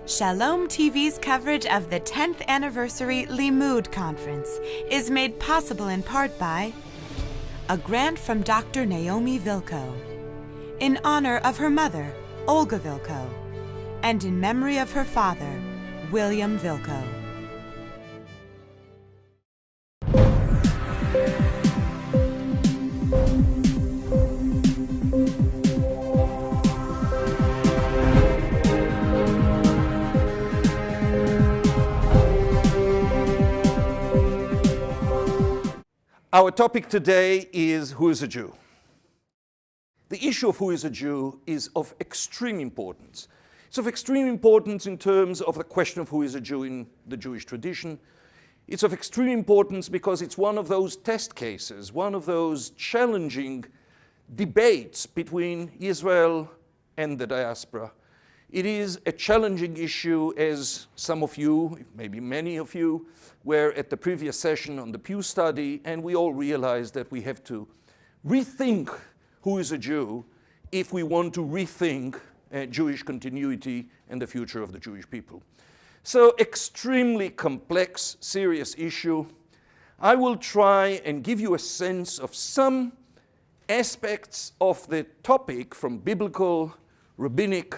Shalom TV's coverage of the 10th anniversary Limmud conference is made possible in part by a grant from Dr. Naomi Vilko, in honor of her mother, Olga Vilko, and in memory of her father, William Vilko. Our topic today is who is a Jew. The issue of who is a Jew is of extreme importance. It's of extreme importance in terms of the question of who is a Jew in the Jewish tradition. It's of extreme importance because it's one of those test cases, one of those challenging debates between Israel and the diaspora. It is a challenging issue, as some of you, maybe many of you, were at the previous session on the Pew study, and we all realized that we have to rethink who is a Jew if we want to rethink Jewish continuity and the future of the Jewish people. So, extremely complex, serious issue. I will try and give you a sense of some aspects of the topic from biblical, rabbinic,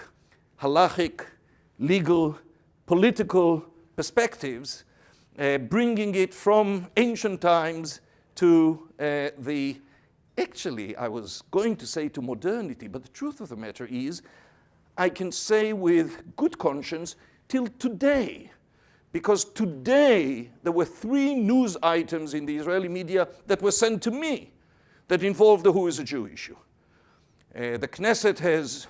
Halachic, legal, political perspectives, bringing it from ancient times to actually, I was going to say to modernity, but the truth of the matter is, I can say with good conscience, till today. Because today, there were 3 news items in the Israeli media that were sent to me that involved the who is a Jew issue. The Knesset has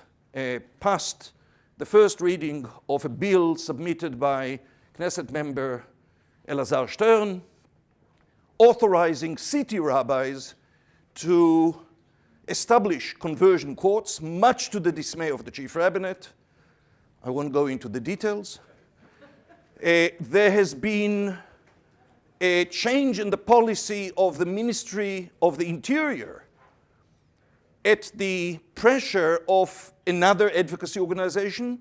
passed the first reading of a bill submitted by Knesset member Elazar Stern, authorizing city rabbis to establish conversion courts, much to the dismay of the chief rabbinate. I won't go into the details. There has been a change in the policy of the Ministry of the Interior at the pressure of another advocacy organization,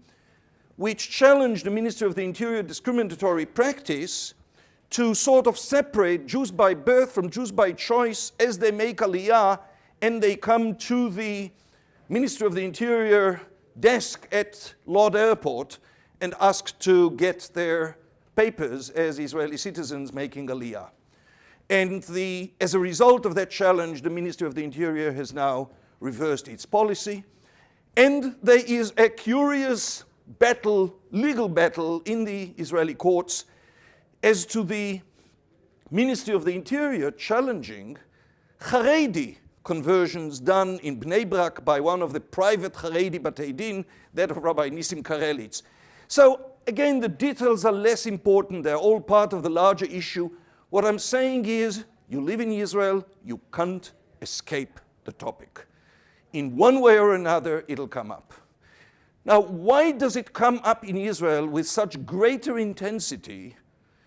which challenged the Ministry of the Interior discriminatory practice to sort of separate Jews by birth from Jews by choice as they make Aliyah and they come to the Ministry of the Interior desk at Lod Airport and ask to get their papers as Israeli citizens making Aliyah. And as a result of that challenge, the Ministry of the Interior has now reversed its policy. And there is a curious battle, legal battle in the Israeli courts as to the Ministry of the Interior challenging Haredi conversions done in Bnei Brak by one of the private Haredi Batei Din, that of Rabbi Nissim Karelitz. So again, the details are less important. They're all part of the larger issue. What I'm saying is, you live in Israel, you can't escape the topic. In one way or another, it'll come up. Now, why does it come up in Israel with such greater intensity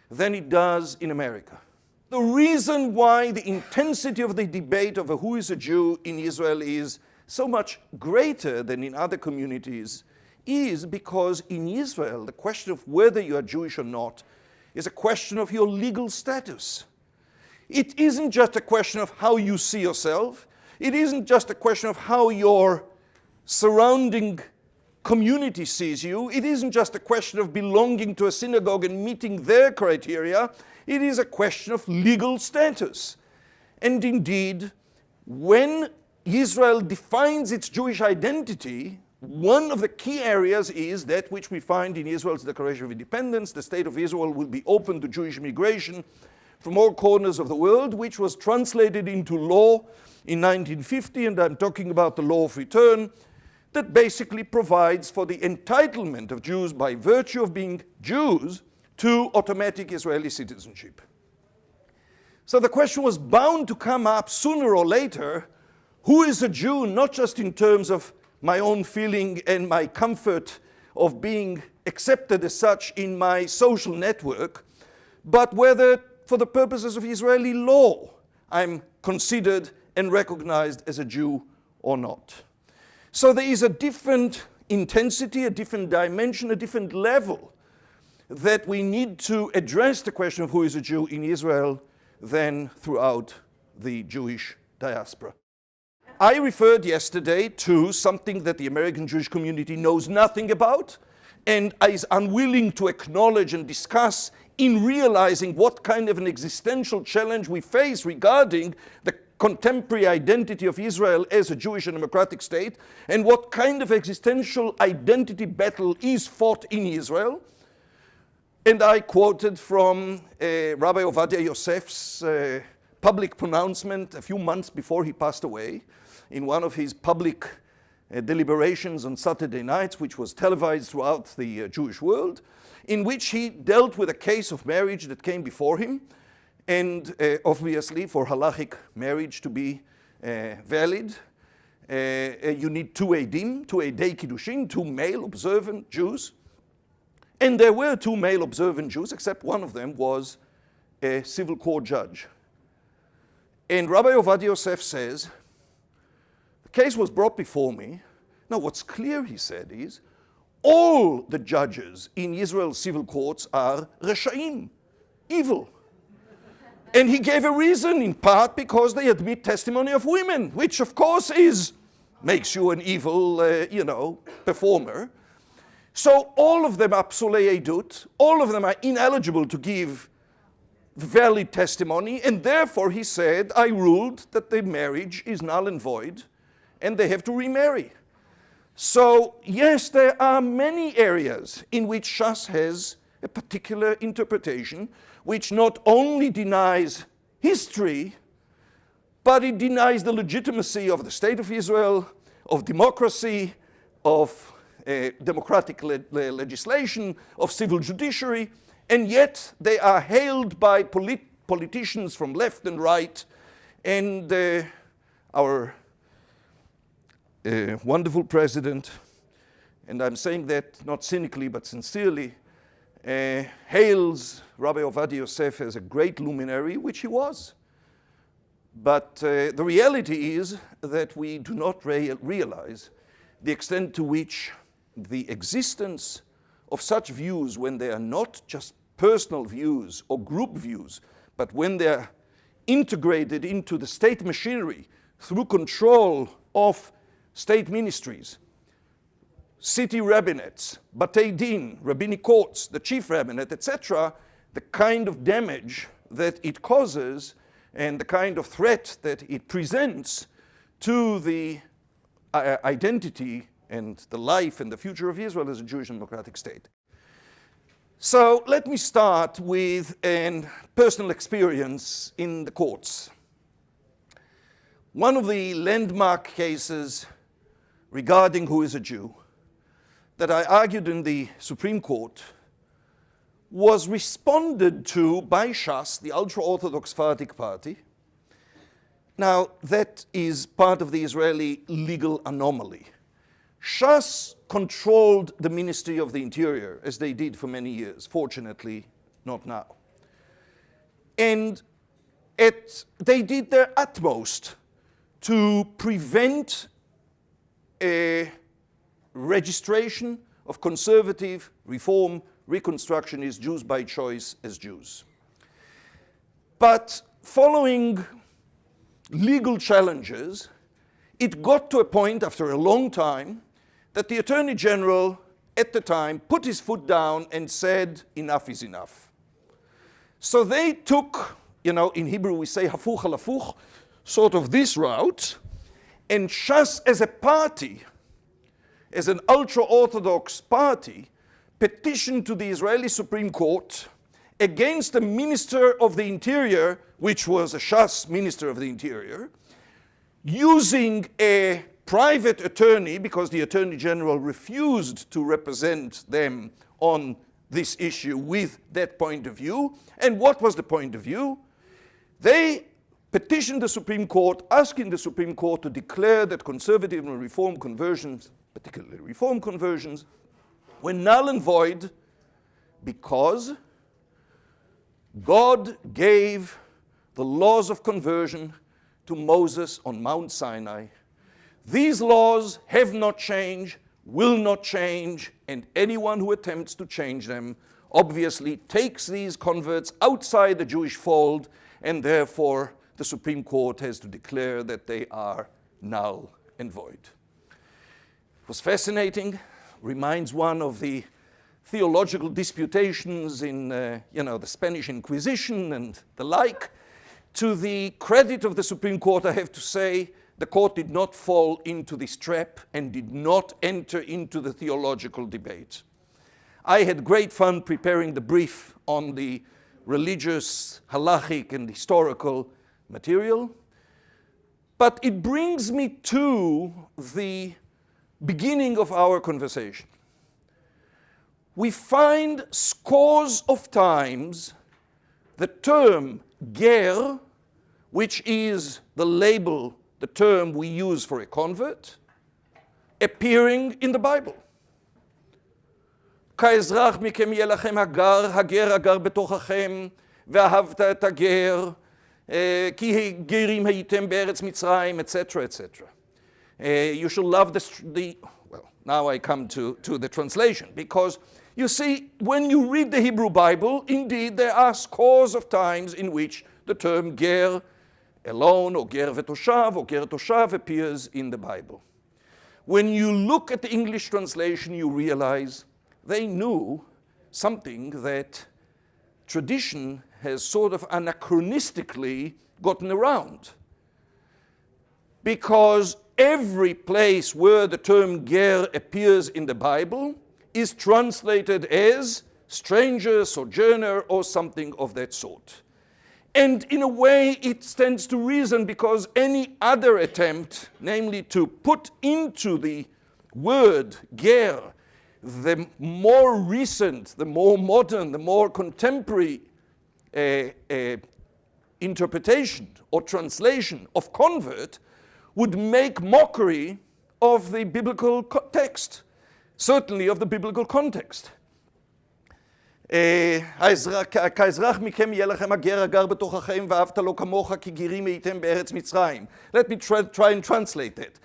than it does in America? The reason why the intensity of the debate over who is a Jew in Israel is so much greater than in other communities is because in Israel, the question of whether you are Jewish or not is a question of your legal status. It isn't just a question of how you see yourself. It isn't just a question of how your surrounding community sees you. It isn't just a question of belonging to a synagogue and meeting their criteria. It is a question of legal status. And indeed, when Israel defines its Jewish identity, one of the key areas is that which we find in Israel's Declaration of Independence. The State of Israel will be open to Jewish immigration from all corners of the world, which was translated into law in 1950, and I'm talking about the law of return, that basically provides for the entitlement of Jews by virtue of being Jews to automatic Israeli citizenship. So the question was bound to come up sooner or later, who is a Jew, not just in terms of my own feeling and my comfort of being accepted as such in my social network, but whether for the purposes of Israeli law I'm considered and recognized as a Jew or not. So there is a different intensity, a different dimension, a different level that we need to address the question of who is a Jew in Israel than throughout the Jewish diaspora. I referred yesterday to something that the American Jewish community knows nothing about and is unwilling to acknowledge and discuss in realizing what kind of an existential challenge we face regarding the contemporary identity of Israel as a Jewish and democratic state, and what kind of existential identity battle is fought in Israel. And I quoted from Rabbi Ovadia Yosef's public pronouncement a few months before he passed away in one of his public deliberations on Saturday nights, which was televised throughout the Jewish world, in which he dealt with a case of marriage that came before him. And obviously, for halachic marriage to be valid, you need two edim, two edei kiddushin, two male observant Jews. And there were two male observant Jews, except one of them was a civil court judge. And Rabbi Ovadia Yosef says, the case was brought before me. Now, what's clear, he said, is all the judges in Israel's civil courts are reshaim, evil. And he gave a reason, in part because they admit testimony of women, which of course makes you an evil, performer. So all of them are psulei edut, all of them are ineligible to give valid testimony, and therefore he said, I ruled that the marriage is null and void, and they have to remarry. So yes, there are many areas in which Shas has a particular interpretation, which not only denies history, but it denies the legitimacy of the State of Israel, of democracy, of democratic legislation, of civil judiciary, and yet they are hailed by politicians from left and right, and our wonderful president, and I'm saying that not cynically but sincerely, hails Rabbi Ovadia Yosef as a great luminary, which he was. But the reality is that we do not realize the extent to which the existence of such views, when they are not just personal views or group views, but when they are integrated into the state machinery through control of state ministries, city rabbinates, batei din, rabbinic courts, the chief rabbinate, etc., the kind of damage that it causes and the kind of threat that it presents to the identity and the life and the future of Israel as a Jewish and democratic state. So let me start with a personal experience in the courts. One of the landmark cases regarding who is a Jew that I argued in the Supreme Court was responded to by Shas, the ultra-Orthodox Sephardic party. Now, that is part of the Israeli legal anomaly. Shas controlled the Ministry of the Interior, as they did for many years, fortunately not now. And they did their utmost to prevent a registration of conservative, reform, reconstructionist Jews by choice as Jews. But following legal challenges, it got to a point after a long time that the Attorney General at the time put his foot down and said, enough is enough. So they took, in Hebrew we say hafuch al hafuch, sort of this route, and Shas as a party, as an ultra-Orthodox party, petitioned to the Israeli Supreme Court against the Minister of the Interior, which was a Shas Minister of the Interior, using a private attorney, because the Attorney General refused to represent them on this issue with that point of view. And what was the point of view? They petitioned the Supreme Court, asking the Supreme Court to declare that conservative and reform conversions, particularly reform conversions, were null and void because God gave the laws of conversion to Moses on Mount Sinai. These laws have not changed, will not change, and anyone who attempts to change them obviously takes these converts outside the Jewish fold, and therefore the Supreme Court has to declare that they are null and void. It was fascinating, reminds one of the theological disputations in the Spanish Inquisition and the like. To the credit of the Supreme Court, I have to say, the court did not fall into this trap and did not enter into the theological debate. I had great fun preparing the brief on the religious, halachic, and historical material, but it brings me to the beginning of our conversation. We find scores of times the term ger, which is the label, the term we use for a convert, appearing in the Bible. כאזרח מכם יהיה לכם הגר הגר בתוככם, ואהבת את הגר, כי גרים הייתם בארץ מצרים, etc., etc. You shall love well, now I come to the translation, because you see, when you read the Hebrew Bible, indeed there are scores of times in which the term ger alone, or ger v'toshav, or ger toshav appears in the Bible. When you look at the English translation, you realize they knew something that tradition has sort of anachronistically gotten around. Because every place where the term ger appears in the Bible is translated as stranger, sojourner, or something of that sort. And in a way, it stands to reason, because any other attempt, namely to put into the word ger the more recent, the more modern, the more contemporary interpretation or translation of convert, would make mockery of the biblical text, certainly of the biblical context. כאזרח מכם יהיה לכם הגר הגר בתוככם ואהבת לו כמוך כי גרים הייתם בארץ מצרים. Let me try and translate that.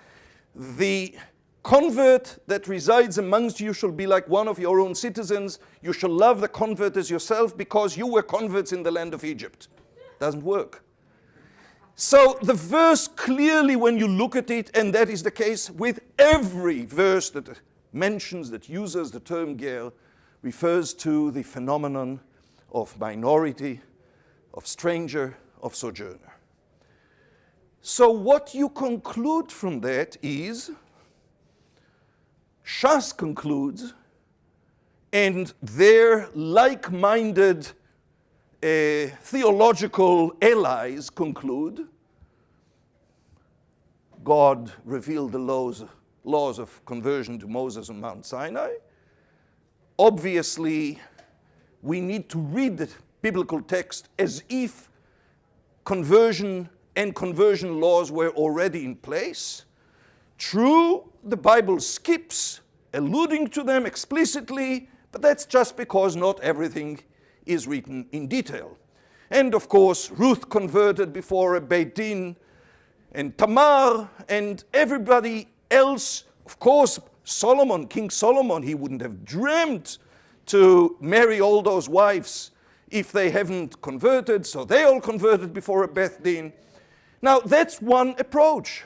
The convert that resides amongst you shall be like one of your own citizens. You shall love the convert as yourself, because you were converts in the land of Egypt. Doesn't work. So the verse clearly, when you look at it, and that is the case with every verse that mentions, that uses the term ger, refers to the phenomenon of minority, of stranger, of sojourner. So what you conclude from that is, Shas concludes, and their like-minded theological allies conclude, God revealed the laws of conversion to Moses on Mount Sinai. Obviously, we need to read the biblical text as if conversion and conversion laws were already in place. True, the Bible skips alluding to them explicitly, but that's just because not everything is written in detail. And of course, Ruth converted before a Beit Din, and Tamar, and everybody else. Of course, Solomon, King Solomon, he wouldn't have dreamt to marry all those wives if they haven't converted, so they all converted before a Beit Din. Now, that's one approach.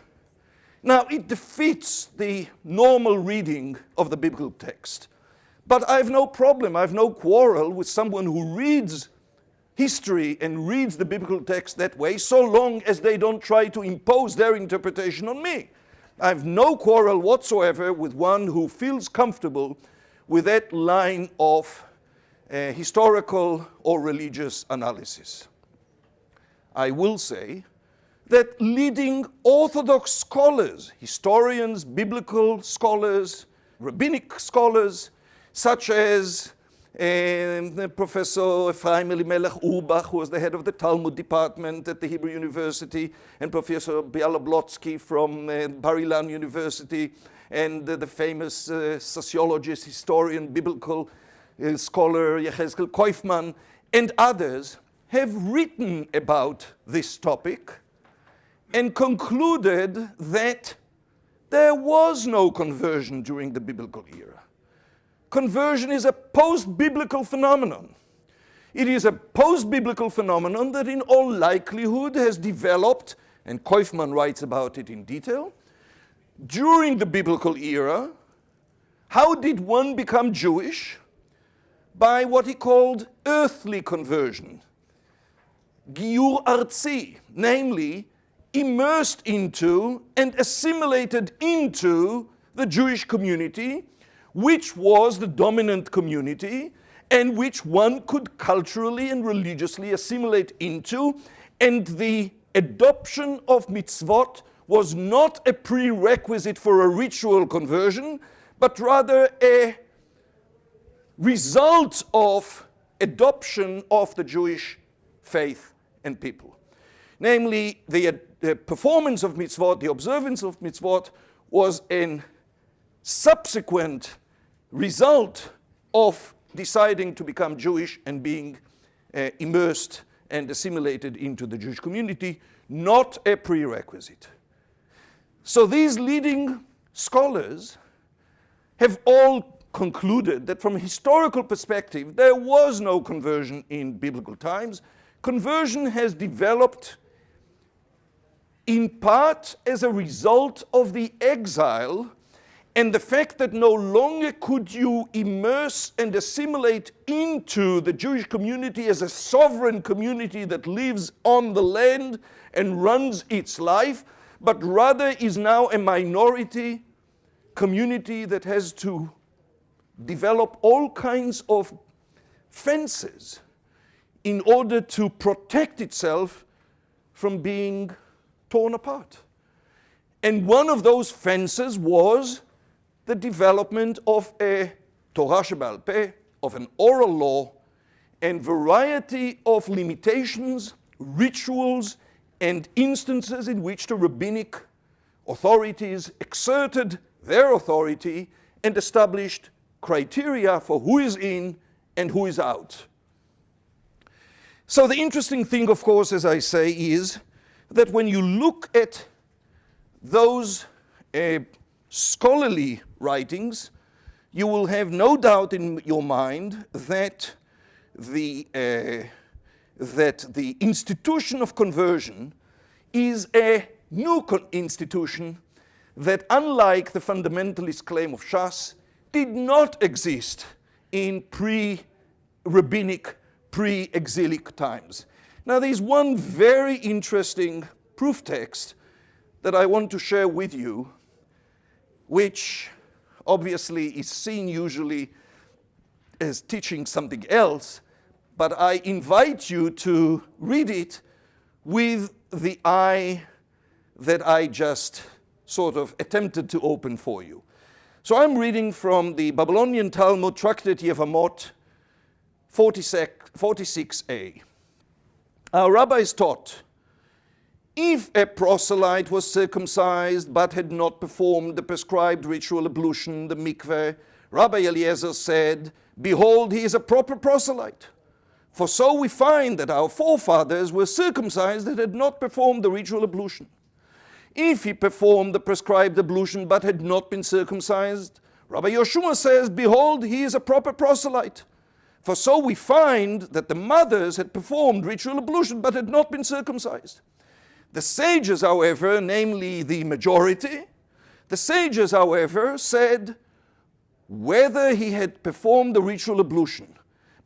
Now, it defeats the normal reading of the biblical text. But I have no problem, I have no quarrel with someone who reads history and reads the biblical text that way, so long as they don't try to impose their interpretation on me. I have no quarrel whatsoever with one who feels comfortable with that line of historical or religious analysis. I will say that leading Orthodox scholars, historians, biblical scholars, rabbinic scholars, such as Professor Ephraim Elimelech Urbach, who was the head of the Talmud department at the Hebrew University, and Professor Bialoblotsky from Bar-Ilan University, and the famous sociologist, historian, biblical scholar Yechezkel Koifman, and others, have written about this topic and concluded that There was no conversion during the biblical era. Conversion is a post-biblical phenomenon. It is a post-biblical phenomenon that in all likelihood has developed, and Kaufman writes about it in detail, during the biblical era. How did one become Jewish? By what he called earthly conversion, Giyur Artzi, namely immersed into and assimilated into the Jewish community, which was the dominant community and which one could culturally and religiously assimilate into, and the adoption of mitzvot was not a prerequisite for a ritual conversion, but rather a result of adoption of the Jewish faith and people. Namely, the performance of mitzvot, the observance of mitzvot, was a subsequent result of deciding to become Jewish and being immersed and assimilated into the Jewish community, not a prerequisite. So these leading scholars have all concluded that from a historical perspective, there was no conversion in biblical times. Conversion has developed in part as a result of the exile and the fact that no longer could you immerse and assimilate into the Jewish community as a sovereign community that lives on the land and runs its life, but rather is now a minority community that has to develop all kinds of fences in order to protect itself from being torn apart. And one of those fences was the development of a Torah Sheba'al Peh, of an oral law, and variety of limitations, rituals, and instances in which the rabbinic authorities exerted their authority and established criteria for who is in and who is out. So the interesting thing, of course, as I say, is that when you look at those scholarly writings, you will have no doubt in your mind that the institution of conversion is a new institution that, unlike the fundamentalist claim of Shas, did not exist in pre-rabbinic, pre-exilic times. Now, there's one very interesting proof text that I want to share with you, which obviously is seen usually as teaching something else, but I invite you to read it with the eye that I just sort of attempted to open for you. So I'm reading from the Babylonian Talmud, Tractate Yevamot 46a. Our rabbis taught, if a proselyte was circumcised but had not performed the prescribed ritual ablution, the mikveh, Rabbi Eliezer said, behold, he is a proper proselyte. For so we find that our forefathers were circumcised that had not performed the ritual ablution. If he performed the prescribed ablution but had not been circumcised, Rabbi Yoshua says, behold, he is a proper proselyte. For so we find that the mothers had performed ritual ablution but had not been circumcised. The sages, however, namely the majority, the sages, however, said whether he had performed the ritual ablution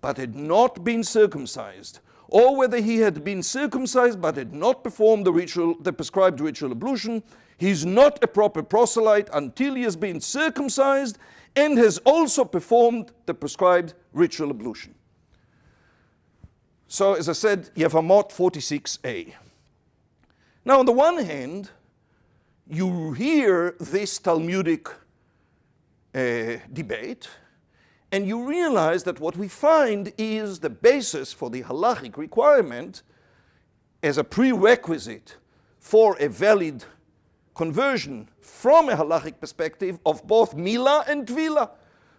but had not been circumcised, or whether he had been circumcised but had not performed the prescribed ritual ablution, he is not a proper proselyte until he has been circumcised and has also performed the prescribed ritual ablution. So, as I said, Yevamot 46a. Now, on the one hand, you hear this Talmudic debate, and you realize that what we find is the basis for the halachic requirement as a prerequisite for a valid conversion from a halachic perspective of both milah and tvila,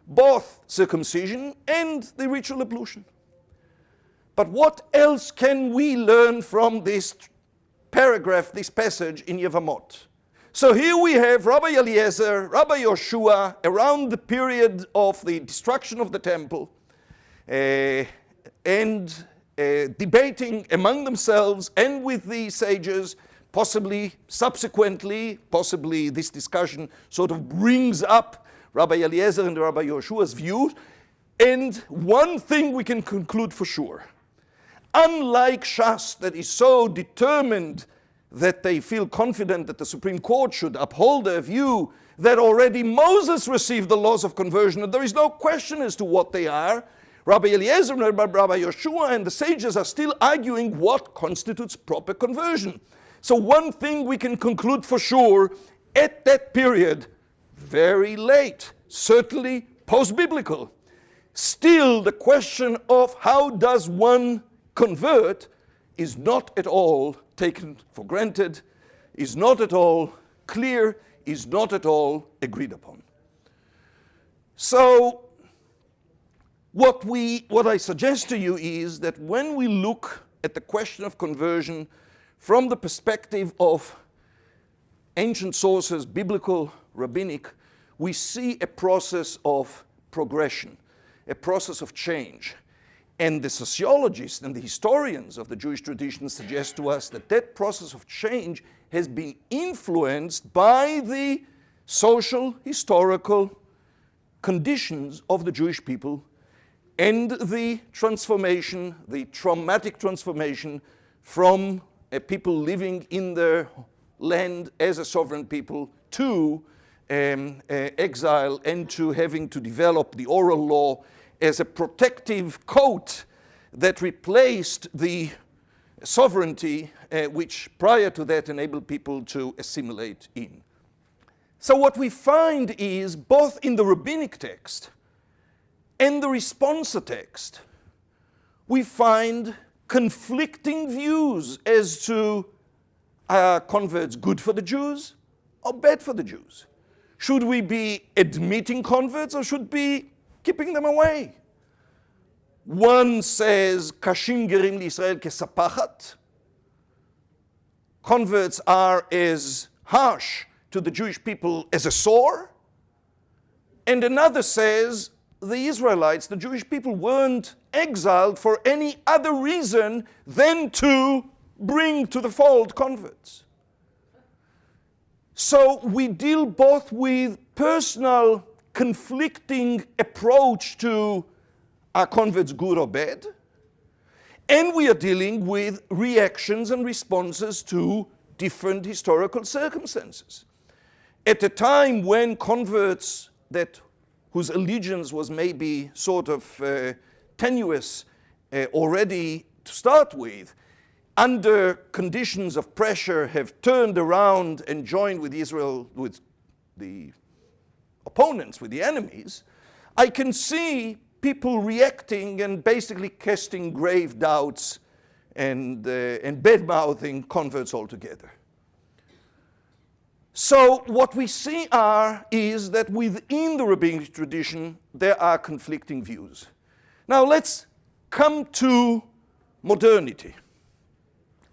both circumcision and the ritual ablution. But what else can we learn from this paragraph, this passage in Yevamot? So here we have Rabbi Eliezer, Rabbi Yoshua, around the period of the destruction of the temple, and debating among themselves and with the sages, possibly subsequently, possibly this discussion sort of brings up Rabbi Eliezer and Rabbi Yoshua's view. And one thing we can conclude for sure, unlike Shas that is so determined that they feel confident that the Supreme Court should uphold their view that already Moses received the laws of conversion and there is no question as to what they are, Rabbi Eliezer and Rabbi Yoshua and the sages are still arguing what constitutes proper conversion. So one thing we can conclude for sure, at that period, very late, certainly post-biblical, still the question of how does one convert is not at all taken for granted, is not at all clear, is not at all agreed upon. So what I suggest to you is that when we look at the question of conversion from the perspective of ancient sources, biblical, rabbinic, we see a process of progression, a process of change. And the sociologists and the historians of the Jewish tradition suggest to us that that process of change has been influenced by the social, historical conditions of the Jewish people and the transformation, the traumatic transformation from a people living in their land as a sovereign people to exile and to having to develop the oral law as a protective coat that replaced the sovereignty which prior to that enabled people to assimilate in. So what we find is both in the rabbinic text and the responsa text, we find conflicting views as to are converts good for the Jews or bad for the Jews? Should we be admitting converts or should we be keeping them away? One says, Kashim gerim Israel kesapachat. Converts are as harsh to the Jewish people as a sore. And another says, the Israelites, the Jewish people, weren't exiled for any other reason than to bring to the fold converts. So we deal both with personal conflicting approach to are converts good or bad, and we are dealing with reactions and responses to different historical circumstances. At a time when converts whose allegiance was maybe sort of tenuous already to start with, under conditions of pressure have turned around and joined with Israel, with the opponents, with the enemies, I can see people reacting and basically casting grave doubts and bad-mouthing converts altogether. So what we see is that within the rabbinic tradition, there are conflicting views. Now let's come to modernity.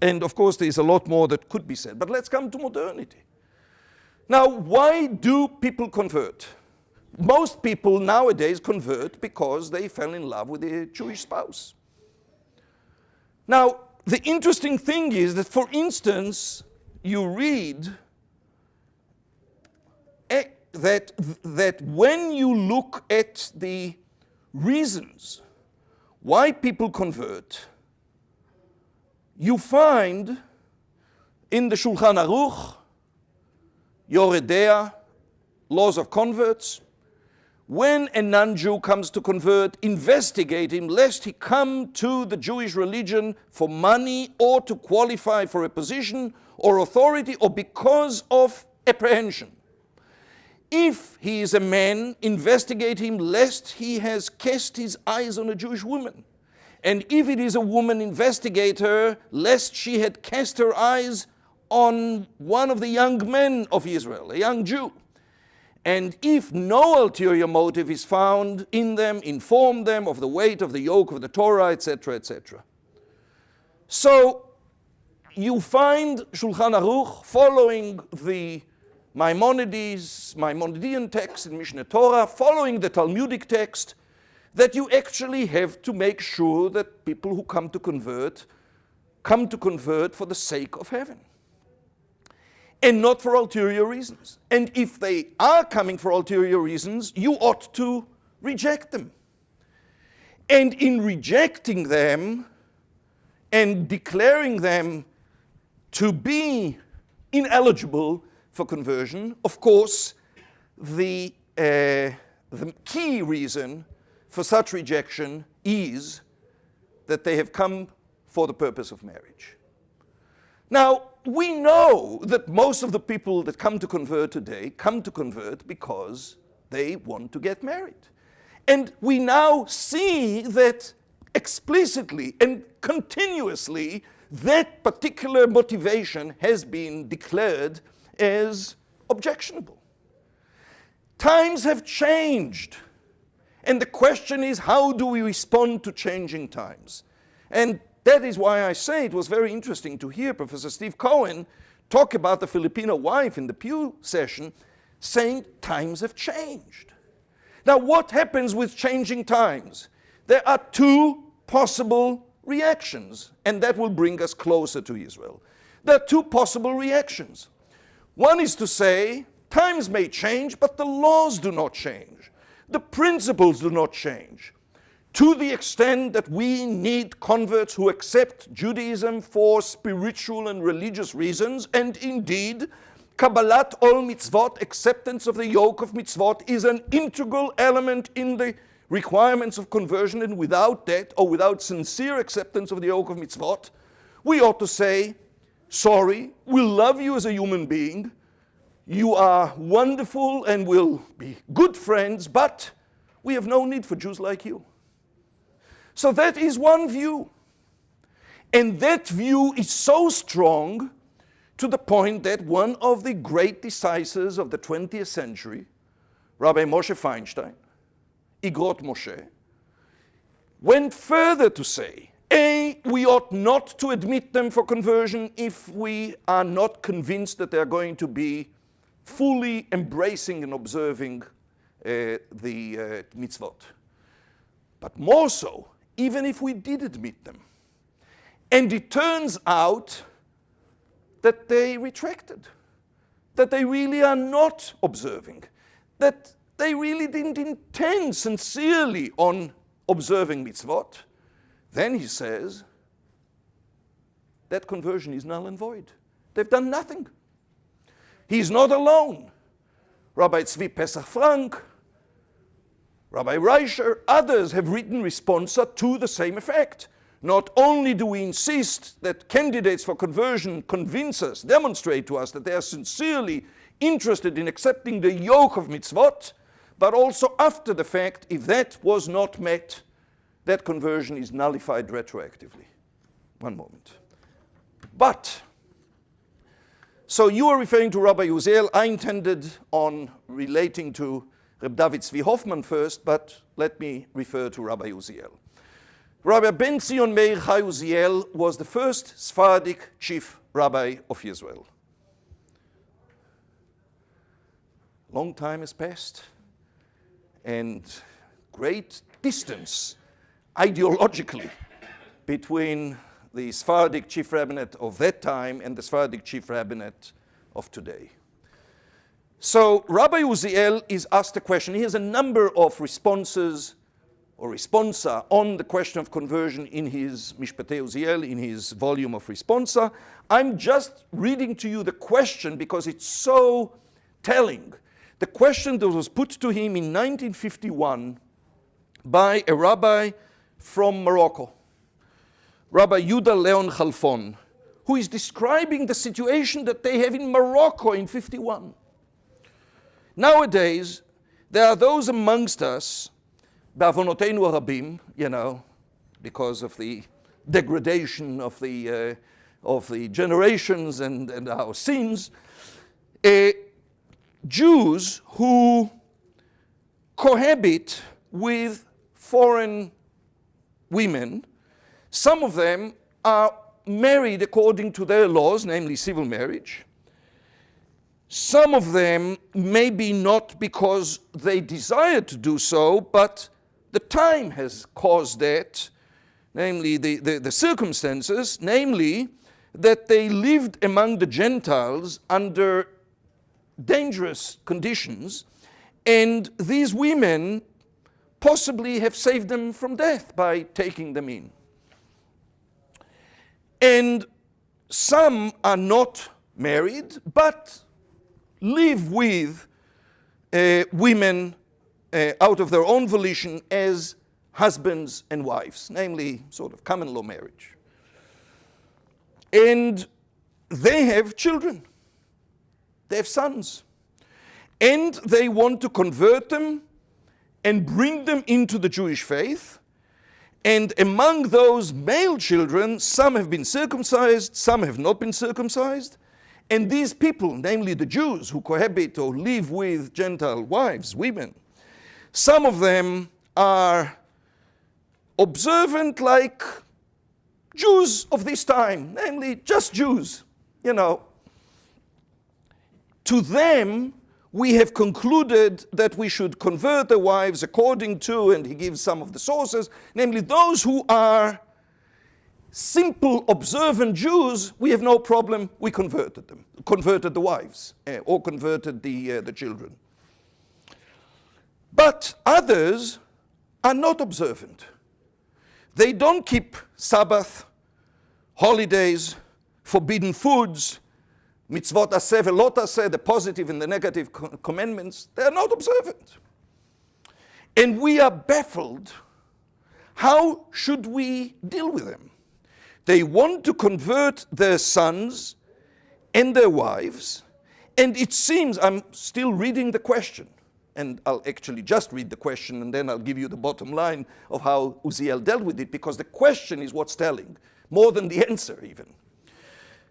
And of course, there's a lot more that could be said, but let's come to modernity. Now, why do people convert? Most people nowadays convert because they fell in love with a Jewish spouse. Now, the interesting thing is that, for instance, you read that when you look at the reasons why people convert, you find in the Shulchan Aruch, Yoredea, laws of converts, when a non-Jew comes to convert, investigate him lest he come to the Jewish religion for money or to qualify for a position or authority or because of apprehension. If he is a man, investigate him lest he has cast his eyes on a Jewish woman. And if it is a woman, investigate her lest she had cast her eyes on one of the young men of Israel, a young Jew. And if no ulterior motive is found in them, inform them of the weight of the yoke of the Torah, etc., etc. So you find Shulchan Aruch following the Maimonidean text in Mishneh Torah, following the Talmudic text, that you actually have to make sure that people who come to convert for the sake of heaven and not for ulterior reasons. And if they are coming for ulterior reasons, you ought to reject them. And in rejecting them and declaring them to be ineligible for conversion, of course, the key reason for such rejection is that they have come for the purpose of marriage. Now, we know that most of the people that come to convert today come to convert because they want to get married. And we now see that explicitly and continuously that particular motivation has been declared as objectionable. Times have changed. And the question is, how do we respond to changing times? And that is why I say it was very interesting to hear Professor Steve Cohen talk about the Filipino wife in the Pew session, saying times have changed. Now, what happens with changing times? There are two possible reactions, and that will bring us closer to Israel. There are two possible reactions. One is to say, times may change, but the laws do not change. The principles do not change. To the extent that we need converts who accept Judaism for spiritual and religious reasons, and indeed, Kabbalat ol mitzvot, acceptance of the yoke of mitzvot, is an integral element in the requirements of conversion, and without that, or without sincere acceptance of the yoke of mitzvot, we ought to say, sorry, we'll love you as a human being, you are wonderful and we'll be good friends, but we have no need for Jews like you. So that is one view. And that view is so strong to the point that one of the great decisors of the 20th century, Rabbi Moshe Feinstein, Igrot Moshe, went further to say, A, we ought not to admit them for conversion if we are not convinced that they are going to be fully embracing and observing the mitzvot. But more so, even if we did admit them, and it turns out that they retracted, that they really are not observing, that they really didn't intend sincerely on observing mitzvot, then he says that conversion is null and void. They've done nothing. He's not alone. Rabbi Tzvi Pesach Frank, Rabbi Reicher, others have written responsa to the same effect. Not only do we insist that candidates for conversion convince us, demonstrate to us that they are sincerely interested in accepting the yoke of mitzvot, but also after the fact, if that was not met, that conversion is nullified retroactively. One moment. But, so you are referring to Rabbi Uziel. I intended on relating to Reb David Tzvi Hoffman first, but let me refer to Rabbi Uziel. Rabbi Ben Zion Meir Chai Uziel was the first Sephardic chief rabbi of Israel. Long time has passed, and great distance ideologically between the Sephardic chief rabbinate of that time and the Sephardic chief rabbinate of today. So Rabbi Uziel is asked a question. He has a number of responses or responsa on the question of conversion in his Mishpatei Uziel, in his volume of responsa. I'm just reading to you the question because it's so telling. The question that was put to him in 1951 by a rabbi from Morocco, Rabbi Yuda Leon Khalfon, who is describing the situation that they have in Morocco in 51. Nowadays, there are those amongst us, ba'avonotenu harabim, because of the degradation of the generations and our sins, Jews who cohabit with foreign women. Some of them are married according to their laws, namely civil marriage. Some of them maybe not because they desire to do so, but the time has caused that, namely the circumstances, namely that they lived among the Gentiles under dangerous conditions, and these women possibly have saved them from death by taking them in. And some are not married, but live with women out of their own volition as husbands and wives, namely sort of common law marriage. And they have children. They have sons. And they want to convert them and bring them into the Jewish faith. And among those male children, some have been circumcised, some have not been circumcised. And these people, namely the Jews who cohabit or live with Gentile wives, women, some of them are observant like Jews of this time, namely just Jews, you know. To them, we have concluded that we should convert the wives according to, and he gives some of the sources, namely those who are simple, observant Jews, we have no problem, we converted them, converted the wives, or converted the children. But others are not observant. They don't keep Sabbath, holidays, forbidden foods, mitzvot aseh ve'lo taseh, the positive and the negative commandments. They are not observant. And we are baffled. How should we deal with them? They want to convert their sons and their wives, and it seems, I'm still reading the question, and I'll actually just read the question and then I'll give you the bottom line of how Uziel dealt with it, because the question is what's telling, more than the answer even.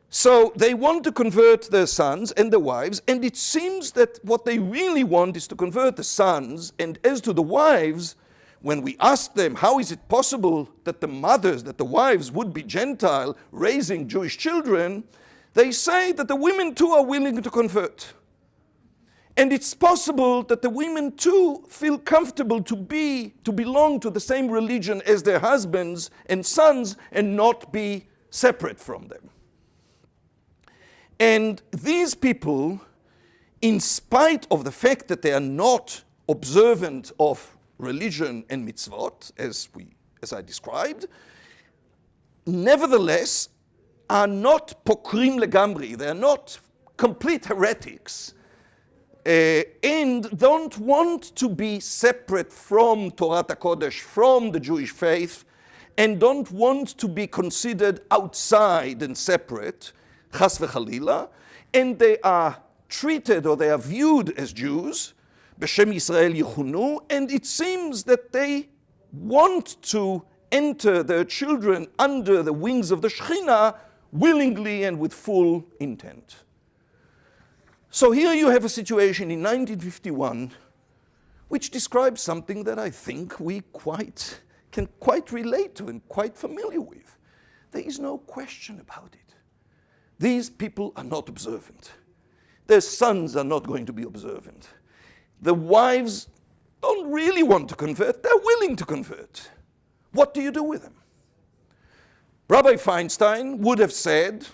So they want to convert their sons and their wives, and it seems that what they really want is to convert the sons, and as to the wives, when we ask them how is it possible that the mothers, that the wives would be Gentile raising Jewish children, they say that the women too are willing to convert. And it's possible that the women too feel comfortable to belong to the same religion as their husbands and sons and not be separate from them. And these people, in spite of the fact that they are not observant of religion and mitzvot, as I described, nevertheless are not pokrim legambri, they are not complete heretics, and don't want to be separate from Torah HaKodesh, from the Jewish faith, and don't want to be considered outside and separate, chas v'chalila, and they are treated or they are viewed as Jews, b'shem Yisrael yichunu, and it seems that they want to enter their children under the wings of the Shekhinah willingly and with full intent. So here you have a situation in 1951 which describes something that I think we can quite relate to and quite familiar with. There is no question about it. These people are not observant. Their sons are not going to be observant. The wives don't really want to convert, they're willing to convert. What do you do with them? Rabbi Feinstein would have said,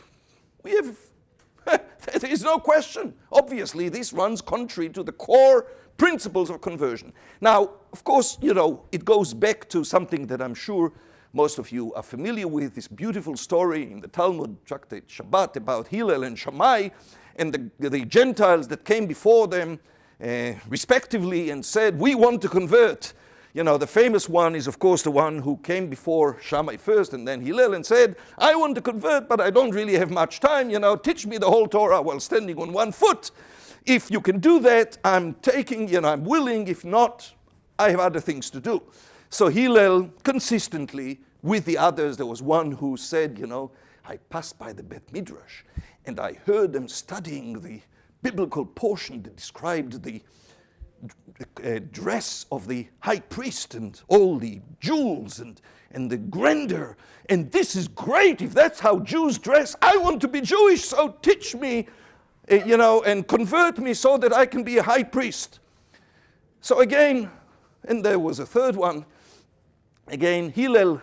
there is no question. Obviously, this runs contrary to the core principles of conversion. Now, of course, it goes back to something that I'm sure most of you are familiar with, this beautiful story in the Talmud, Tractate Shabbat, about Hillel and Shammai, and the Gentiles that came before them, respectively, and said, we want to convert. The famous one is, of course, the one who came before Shammai first and then Hillel and said, I want to convert, but I don't really have much time, teach me the whole Torah while standing on one foot. If you can do that, I'm I'm willing. If not, I have other things to do. So Hillel, consistently, with the others, there was one who said, I passed by the Bet Midrash, and I heard them studying the biblical portion that described the dress of the high priest and all the jewels and the grandeur. And this is great. If that's how Jews dress, I want to be Jewish, so teach me and convert me so that I can be a high priest. So again, and there was a third one, again, Hillel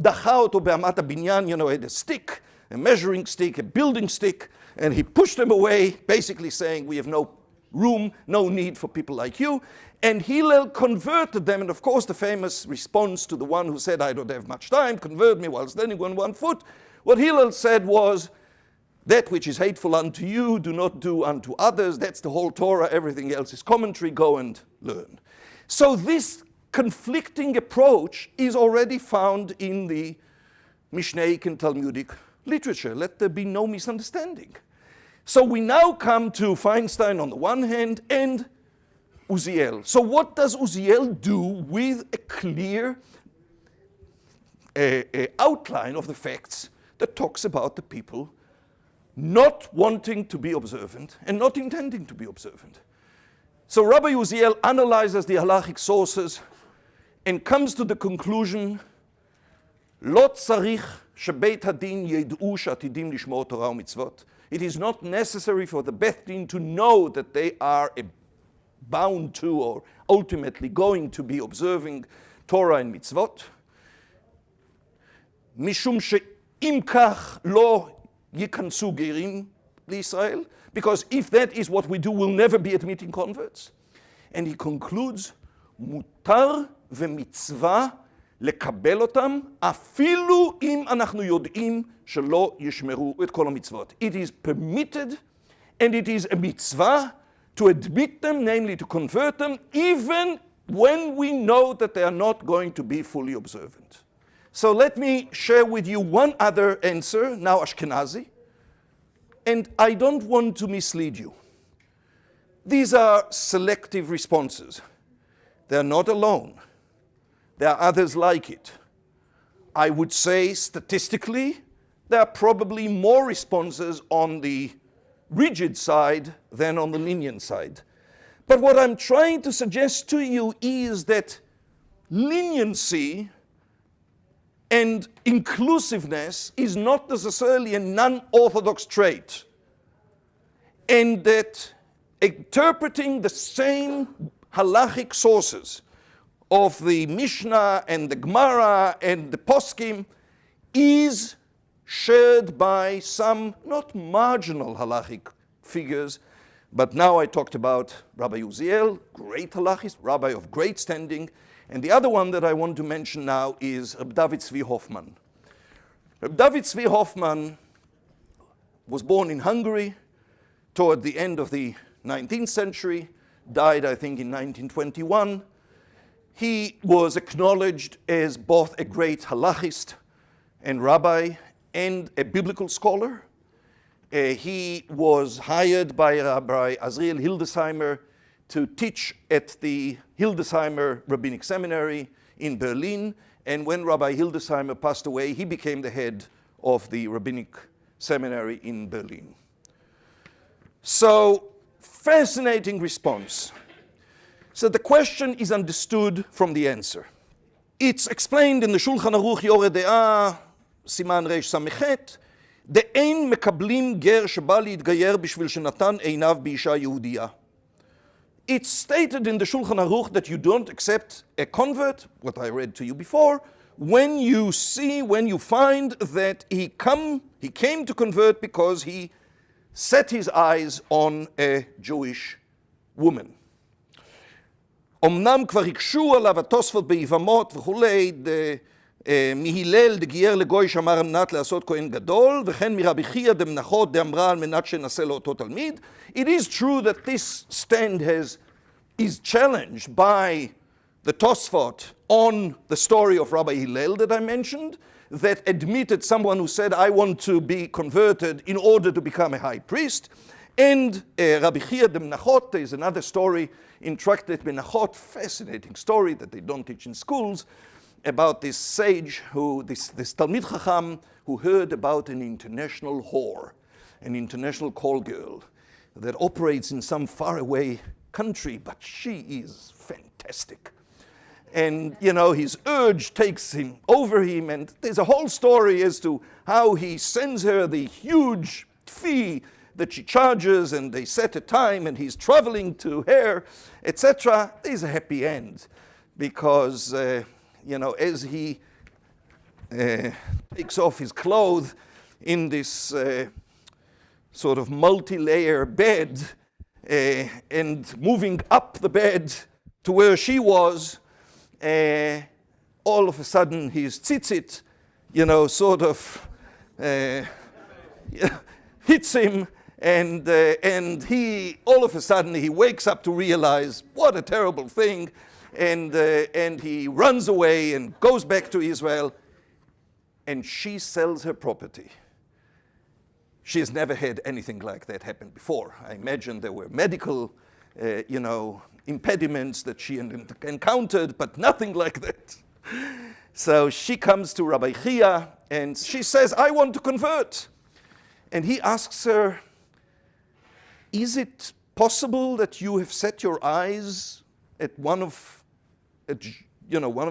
dacha oto be'amat habinyan, had a stick, a measuring stick, a building stick, and he pushed them away, basically saying, we have no room, no need for people like you. And Hillel converted them, and of course the famous response to the one who said, I don't have much time, convert me while standing on one foot. What Hillel said was, that which is hateful unto you, do not do unto others. That's the whole Torah, everything else is commentary, go and learn. So this conflicting approach is already found in the Mishnaic and Talmudic literature. Let there be no misunderstanding. So we now come to Feinstein on the one hand and Uziel. So what does Uziel do with a clear outline of the facts that talks about the people not wanting to be observant and not intending to be observant? So Rabbi Uziel analyzes the halachic sources and comes to the conclusion, Lo tzarich shebeit hadin yed'u she'atidim lishmor Torah u'mitzvot. It is not necessary for the Beth Din to know that they are bound to or ultimately going to be observing Torah and mitzvot. Mishum she'im kach lo yikansu gerim l'Yisrael. Because if that is what we do, we'll never be admitting converts. And he concludes, mutar v'mitzvah לקבל אותם, אפילו אם אנחנו יודעים שלא ישמרו את כל המצוות. It is permitted and it is a mitzvah to admit them, namely to convert them, even when we know that they are not going to be fully observant. So let me share with you one other answer, now Ashkenazi, and I don't want to mislead you. These are selective responses. They're not alone. There are others like it. I would say statistically, there are probably more responses on the rigid side than on the lenient side. But what I'm trying to suggest to you is that leniency and inclusiveness is not necessarily a non-orthodox trait, and that interpreting the same halachic sources of the Mishnah and the Gemara and the Poskim is shared by some not marginal halachic figures, but now I talked about Rabbi Uziel, great halachist, rabbi of great standing, and the other one that I want to mention now is Reb David Tzvi Hoffman. Reb David Tzvi Hoffman was born in Hungary toward the end of the 19th century, died I think in 1921. He was acknowledged as both a great halachist and rabbi and a biblical scholar. He was hired by Rabbi Azriel Hildesheimer to teach at the Hildesheimer Rabbinic Seminary in Berlin. And when Rabbi Hildesheimer passed away, he became the head of the Rabbinic Seminary in Berlin. So, fascinating response. So the question is understood from the answer. It's explained in the Shulchan Aruch Yoreh De'ah, Siman Reish Samechet, דאין מקבלים גר שבא להתגייר בשביל שנתן עיניו באישה יהודייה. It's stated in the Shulchan Aruch that you don't accept a convert, what I read to you before, when you find that he came to convert because he set his eyes on a Jewish woman. אמנם כבר הקשו עליו התוספות ביבמות וכולי, מהילל דגייר לגוי שמר על מנת לעשות כהן גדול, וכן מרבי חייא דמנחות דאמרה על מנת שנעשה לאותו תלמיד. It is true that this stand is challenged by the Tosfot on the story of Rabbi Hillel that I mentioned, that admitted someone who said, I want to be converted in order to become a high priest. And Rabbi Chia de Menachot, there is another story in Tractate Menachot, fascinating story that they don't teach in schools, about this sage, this Talmid Chacham, who heard about an international whore, an international call girl that operates in some faraway country, but she is fantastic. And, his urge takes him over him, and there's a whole story as to how he sends her the huge fee that she charges, and they set a time, and he's traveling to her, etc. There's a happy end, because, as he takes off his clothes in this sort of multi-layer bed, and moving up the bed to where she was, all of a sudden his tzitzit, sort of hits him, and he, all of a sudden, he wakes up to realize what a terrible thing, and he runs away and goes back to Israel, and she sells her property. She has never had anything like that happen before. I imagine there were medical, impediments that she encountered, but nothing like that. So she comes to Rabbi Chia, and she says, I want to convert. And he asks her, is it possible that you have set your eyes at one of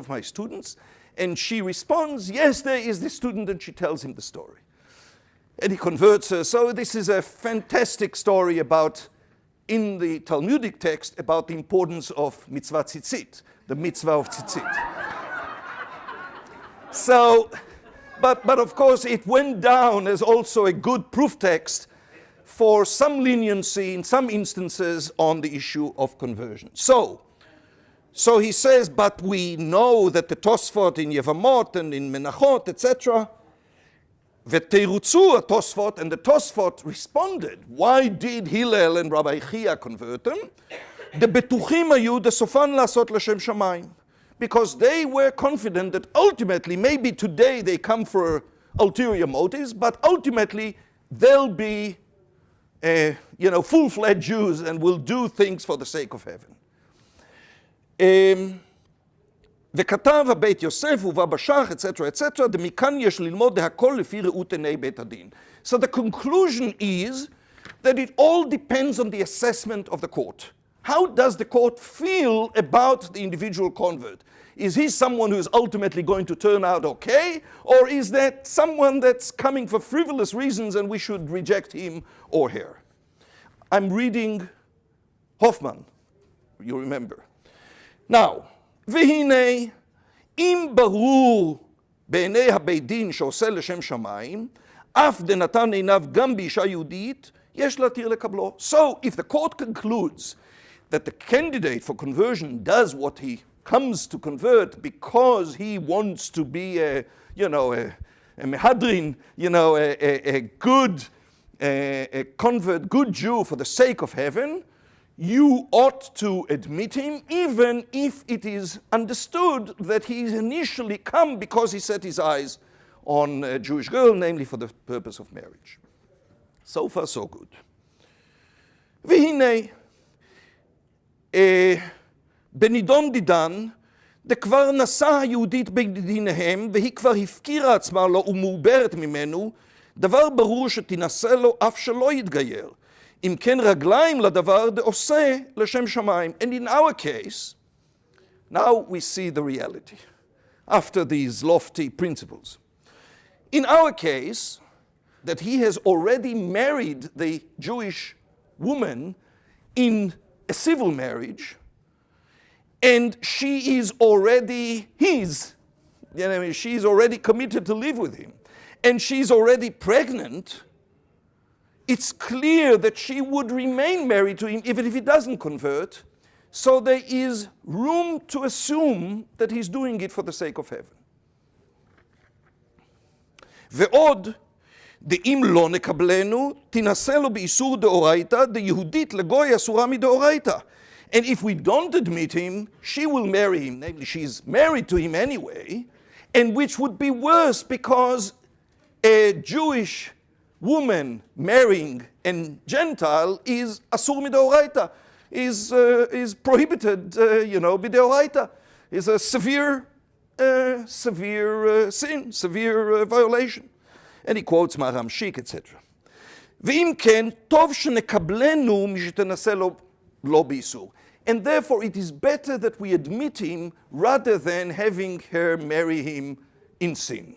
my students? And she responds, yes, there is this student, and she tells him the story. And he converts her. So this is a fantastic story about, in the Talmudic text, about the importance of mitzvah tzitzit, the mitzvah of tzitzit. So, but of course it went down as also a good proof text for some leniency in some instances on the issue of conversion. So he says, but we know that the Tosfot in Yevamot and in Menachot, etc., V'teirutzu Tosfot, and the Tosfot responded, why did Hillel and Rabbi Chia convert them? Debetuchim hayu desofan lasot l'shem shamayim. Because they were confident that ultimately, maybe today they come for ulterior motives, but ultimately they'll be, full-fledged Jews and will do things for the sake of heaven. וכתב הבית יוסף ובא בשח, etc., etc., דמכאן יש ללמוד הכל לפי ראות עיני בית הדין. So the conclusion is that it all depends on the assessment of the court. How does the court feel about the individual convert? Is he someone who is ultimately going to turn out okay? Or is that someone that's coming for frivolous reasons and we should reject him or her? I'm reading Hoffman, you remember. Now, והנה, אם ברור בעיני הבית דין שעושה לשם שמיים, אף דנתן עיניו גם באישה יהודית, יש להתיר לקבלו. So, if the court concludes that the candidate for conversion does what he comes to convert because he wants to be a mehadrin, a good convert, good Jew for the sake of heaven, you ought to admit him, even if it is understood that he's initially come because he set his eyes on a Jewish girl, namely for the purpose of marriage. So far, so good. והנה, בנידון דידן, דכבר נשא היהודית בדיניהם, והיא כבר הפקירה עצמה לו ומעוברת ממנו, דבר ברור שתנסה לו אף שלא יתגייר. אם כן רגליים לדבר דעושה לשם שמיים. And in our case, now we see the reality, after these lofty principles. In our case, that he has already married the Jewish woman in a civil marriage, and she is already his. She's already committed to live with him, and she's already pregnant. It's clear that she would remain married to him even if he doesn't convert. So there is room to assume that he's doing it for the sake of heaven. ועוד, דאם לא נקבלנו, תנסה לו באיסור דאורייתא, דיהודית לגוי אסורה מדאורייתא. And if we don't admit him, she will marry him. Namely, she's married to him anyway, and which would be worse because a Jewish woman marrying a Gentile is asur midoraita, is prohibited, bidoraita, is a severe sin, severe violation. And he quotes Maramshik, etc. ואם כן, טוב שנקבלנו משתנסה לו באיסור. And therefore it is better that we admit him rather than having her marry him in sin.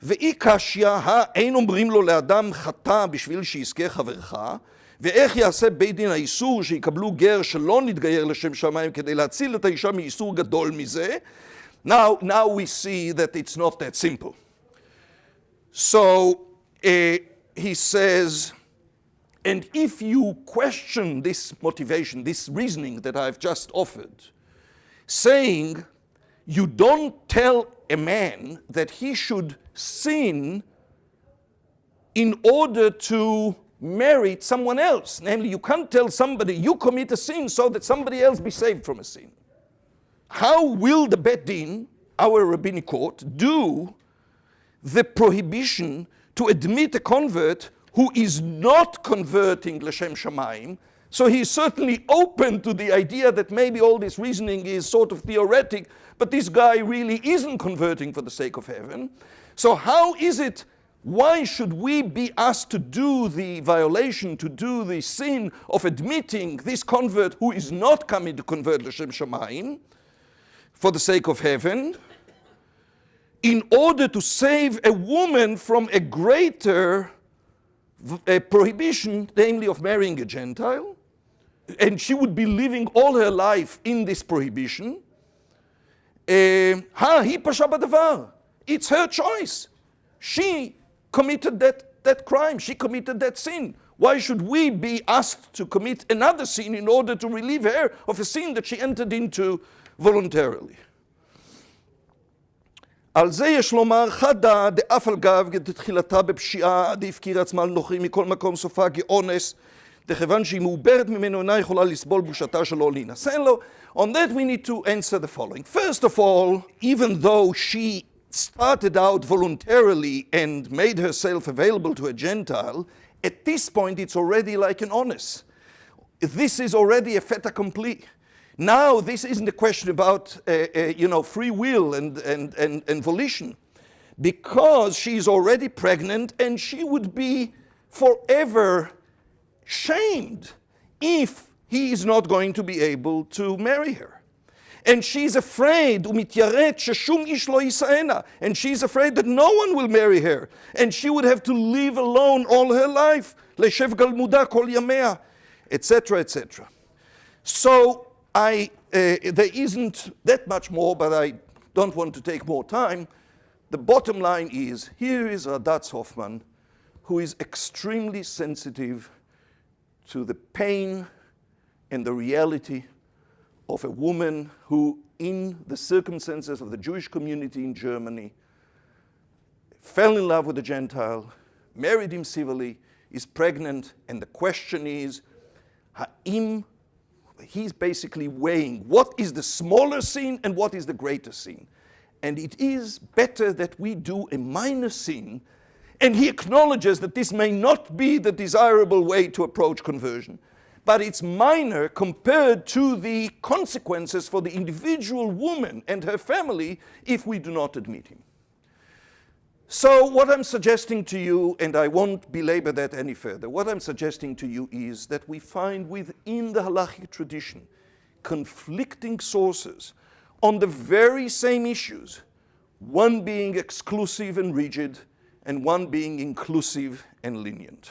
ואי קשיא, אין אומרים לו לאדם חטא בשביל שיזכה חברך, ואיך יעשה בית דין האיסור שיקבלו גר שלא נתגייר לשם שמיים כדי להציל את האישה מאיסור גדול מזה? Now we see that it's not that simple. So he says, and if you question this motivation, this reasoning that I've just offered, saying you don't tell a man that he should sin in order to marry someone else. Namely, you can't tell somebody you commit a sin so that somebody else be saved from a sin. How will the Bet Din, our rabbinic court, do the prohibition to admit a convert who is not converting L'Shem Shamayim? So he's certainly open to the idea that maybe all this reasoning is sort of theoretic, but this guy really isn't converting for the sake of heaven. So how is it, why should we be asked to do the violation, to do the sin of admitting this convert who is not coming to convert L'Shem Shamayim for the sake of heaven, in order to save a woman from a greater prohibition, namely of marrying a Gentile? And she would be living all her life in this prohibition. It's her choice. She committed that crime. She committed that sin. Why should we be asked to commit another sin in order to relieve her of a sin that she entered into voluntarily? על זה יש לומר חדה דאף על גב תחילתה בפשיעה דהפקירה עצמה לנוכרים מכל מקום סופה כאונס דכיוון שהיא מעוברת ממנו אינה יכולה לסבול בושתה שלא להינשא לו. On that we need to answer the following. First of all, even though she started out voluntarily and made herself available to a Gentile, at this point it's already like an onus. This is already a fait accompli. Now this isn't a question about free will and volition, because she's already pregnant and she would be forever shamed if he is not going to be able to marry her. And she's afraid, and she's afraid that no one will marry her, and she would have to live alone all her life, etc., etc. So there isn't that much more, but I don't want to take more time. The bottom line is, here is Radatz Hoffman, who is extremely sensitive to the pain and the reality of a woman who, in the circumstances of the Jewish community in Germany, fell in love with a Gentile, married him civilly, is pregnant, and the question is, he's basically weighing what is the smaller sin and what is the greater sin. And it is better that we do a minor sin, and he acknowledges that this may not be the desirable way to approach conversion, but it's minor compared to the consequences for the individual woman and her family if we do not admit him. So what I'm suggesting to you, and I won't belabor that any further, what I'm suggesting to you is that we find within the Halachic tradition conflicting sources on the very same issues, one being exclusive and rigid, and one being inclusive and lenient.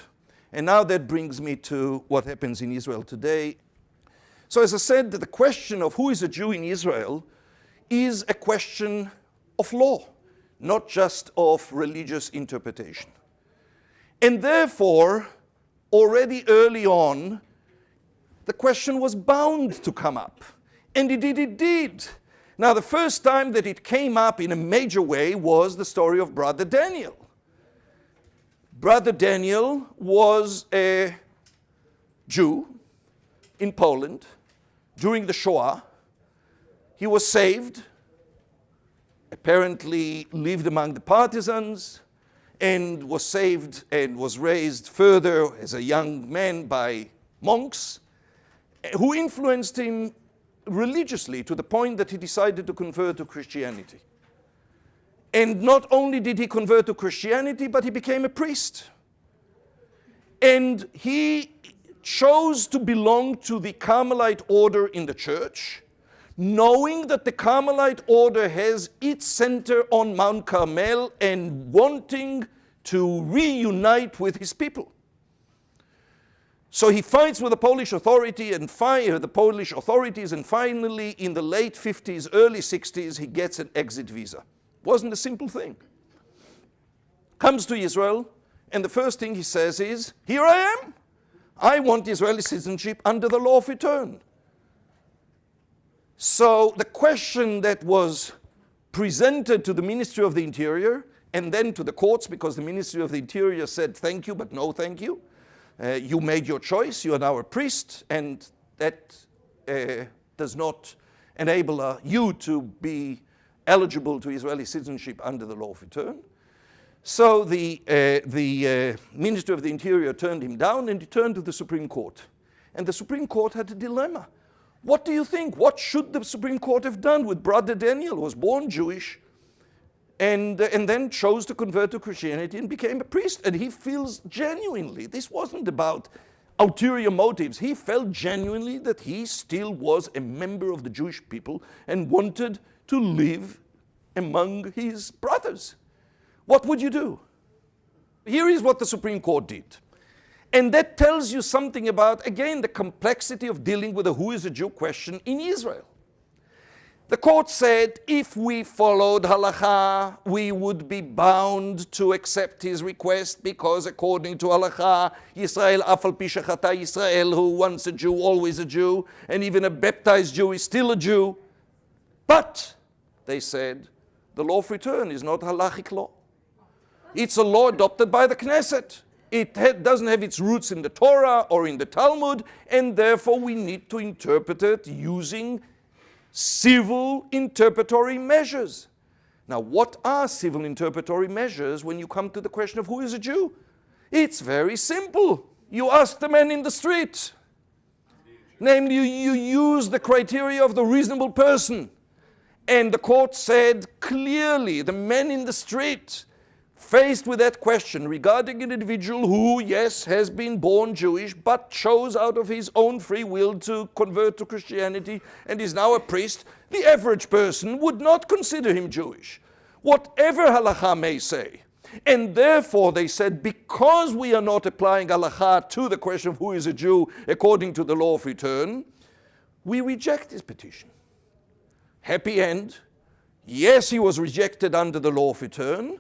And now that brings me to what happens in Israel today. So as I said, the question of who is a Jew in Israel is a question of law, not just of religious interpretation. And therefore, already early on, the question was bound to come up. And it did. Now, the first time that it came up in a major way was the story of Brother Daniel. Brother Daniel was a Jew in Poland during the Shoah. He was saved, apparently lived among the partisans, and was saved and was raised further as a young man by monks who influenced him religiously to the point that he decided to convert to Christianity. And not only did he convert to Christianity, but he became a priest. And he chose to belong to the Carmelite order in the church, knowing that the Carmelite order has its center on Mount Carmel and wanting to reunite with his people. So he fights with the Polish authorities, and finally in the late 50s, early 60s, he gets an exit visa. Wasn't a simple thing. Comes to Israel, and the first thing he says is, here I am. I want Israeli citizenship under the law of return. So the question that was presented to the Ministry of the Interior and then to the courts, because the Ministry of the Interior said thank you, but no thank you. You made your choice, you are now a priest, and that does not enable you to be eligible to Israeli citizenship under the law of return. So the Ministry of the Interior turned him down, and he turned to the Supreme Court. And the Supreme Court had a dilemma. What do you think? What should the Supreme Court have done with Brother Daniel, who was born Jewish, and then chose to convert to Christianity and became a priest? And he feels genuinely, this wasn't about ulterior motives, he felt genuinely that he still was a member of the Jewish people and wanted to live among his brothers. What would you do? Here is what the Supreme Court did. And that tells you something about, again, the complexity of dealing with the who is a Jew question in Israel. The court said if we followed halakha, we would be bound to accept his request because according to halakha, Yisrael afal pi shechata Yisrael, who once a Jew, always a Jew, and even a baptized Jew is still a Jew. But, they said, the law of return is not halachic law. It's a law adopted by the Knesset. It doesn't have its roots in the Torah or in the Talmud, and therefore we need to interpret it using civil interpretory measures. Now, what are civil interpretory measures when you come to the question of who is a Jew? It's very simple. You ask the man in the street. Namely, you use the criteria of the reasonable person. And the court said clearly, the man in the street, faced with that question regarding an individual who, yes, has been born Jewish, but chose out of his own free will to convert to Christianity and is now a priest, the average person would not consider him Jewish, whatever halakha may say. And therefore, they said, because we are not applying halakha to the question of who is a Jew according to the law of return, we reject his petition. Happy end. Yes, he was rejected under the law of return,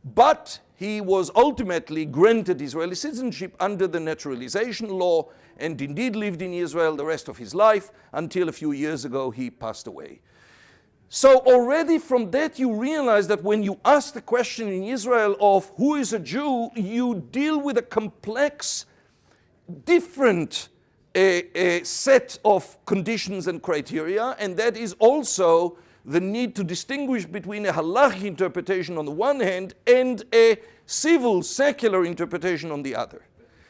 but he was ultimately granted Israeli citizenship under the naturalization law and indeed lived in Israel the rest of his life until a few years ago he passed away. So already from that you realize that when you ask the question in Israel of who is a Jew, you deal with a complex, different set of conditions and criteria, and that is also the need to distinguish between a halachic interpretation on the one hand and a civil, secular interpretation on the other.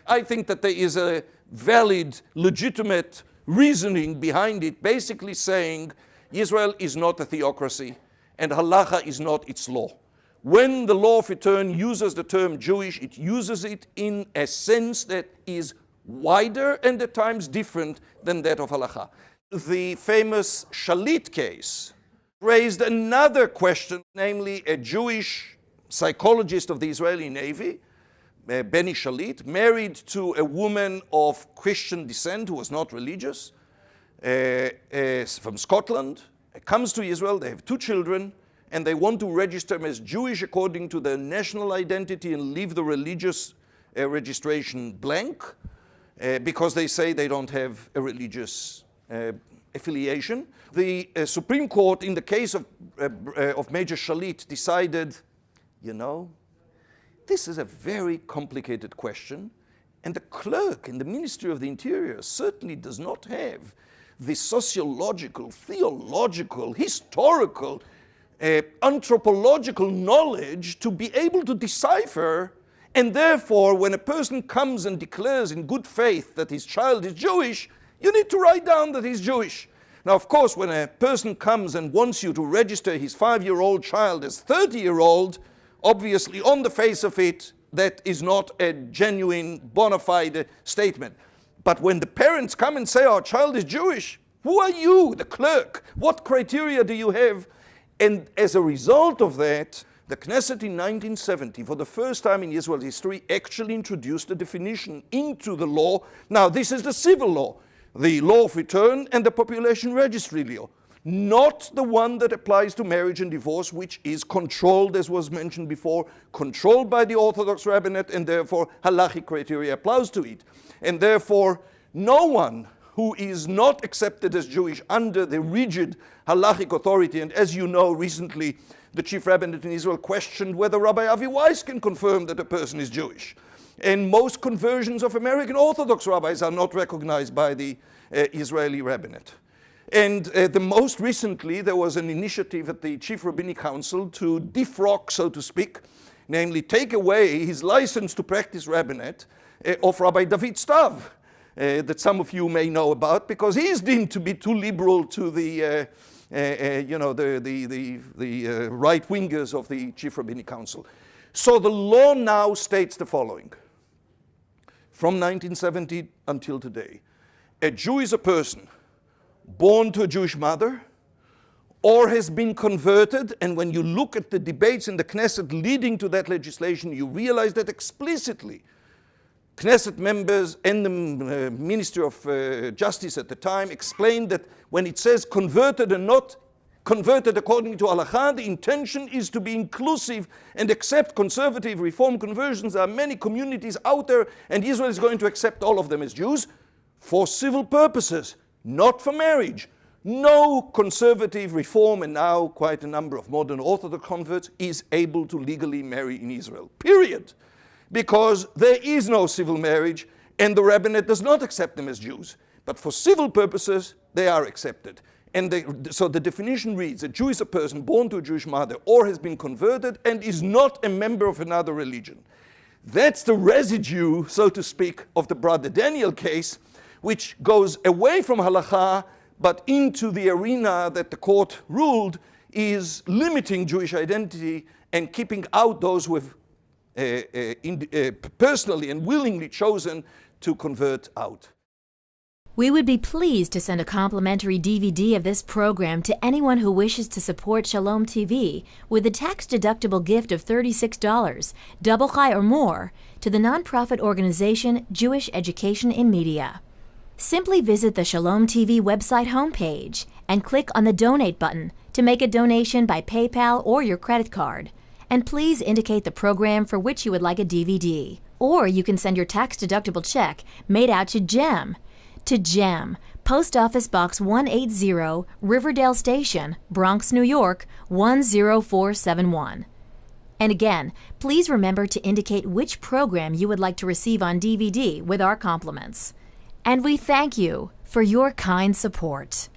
I think that there is a valid, legitimate reasoning behind it, basically saying Israel is not a theocracy and halakha is not its law. When the law of return uses the term Jewish, it uses it in a sense that is wider and at times different than that of halakha. The famous Shalit case raised another question, namely a Jewish psychologist of the Israeli Navy, Benny Shalit, married to a woman of Christian descent who was not religious, from Scotland, comes to Israel, they have 2 children, and they want to register him as Jewish according to their national identity and leave the religious registration blank, because they say they don't have a religious affiliation. The Supreme Court, in the case of Major Shalit, decided, you know, this is a very complicated question, and the clerk in the Ministry of the Interior certainly does not have the sociological, theological, historical, anthropological knowledge to be able to decipher, and therefore when a person comes and declares in good faith that his child is Jewish, you need to write down that he's Jewish. Now, of course, when a person comes and wants you to register his 5-year-old child as 30-year-old, obviously on the face of it, that is not a genuine, bona fide statement. But when the parents come and say our child is Jewish, Who are you, the clerk? What criteria do you have? And as a result of that, the Knesset in 1970, for the first time in Israel's history, actually introduced a definition into the law. Now, this is the civil law, the law of return and the population registry law, not the one that applies to marriage and divorce, which is controlled, as was mentioned before, controlled by the Orthodox rabbinate, and therefore halachic criteria applies to it. And therefore, no one who is not accepted as Jewish under the rigid halachic authority, and as you know, recently the chief rabbinate in Israel questioned whether Rabbi Avi Weiss can confirm that a person is Jewish. And most conversions of American Orthodox rabbis are not recognized by the Israeli rabbinate. And the most recently, there was an initiative at the Chief Rabbinic Council to defrock, so to speak, namely take away his license to practice rabbinate of Rabbi David Stav, that some of you may know about, because he is deemed to be too liberal to the right wingers of the Chief Rabbinic Council. So the law now states the following. From 1970 until today, a Jew is a person born to a Jewish mother or has been converted, and when you look at the debates in the Knesset leading to that legislation, you realize that explicitly Knesset members and the Ministry of Justice at the time explained that when it says converted and not converted according to Halakha, the intention is to be inclusive and accept conservative reform conversions. There are many communities out there, and Israel is going to accept all of them as Jews for civil purposes, not for marriage. No conservative reform, and now quite a number of modern Orthodox converts, is able to legally marry in Israel, period. Because there is no civil marriage, and the rabbinate does not accept them as Jews. But for civil purposes, they are accepted. And so the definition reads, a Jew is a person born to a Jewish mother or has been converted and is not a member of another religion. That's the residue, so to speak, of the Brother Daniel case, which goes away from halakha, but into the arena that the court ruled is limiting Jewish identity and keeping out those who have personally and willingly chosen to convert out. We would be pleased to send a complimentary DVD of this program to anyone who wishes to support Shalom TV with a tax-deductible gift of $36, double chai or more, to the nonprofit organization Jewish Education in Media. Simply visit the Shalom TV website homepage and click on the Donate button to make a donation by PayPal or your credit card. And please indicate the program for which you would like a DVD. Or you can send your tax-deductible check made out to GEM. To GEM, Post Office Box 180, Riverdale Station, Bronx, New York, 10471. And again, please remember to indicate which program you would like to receive on DVD with our compliments. And we thank you for your kind support.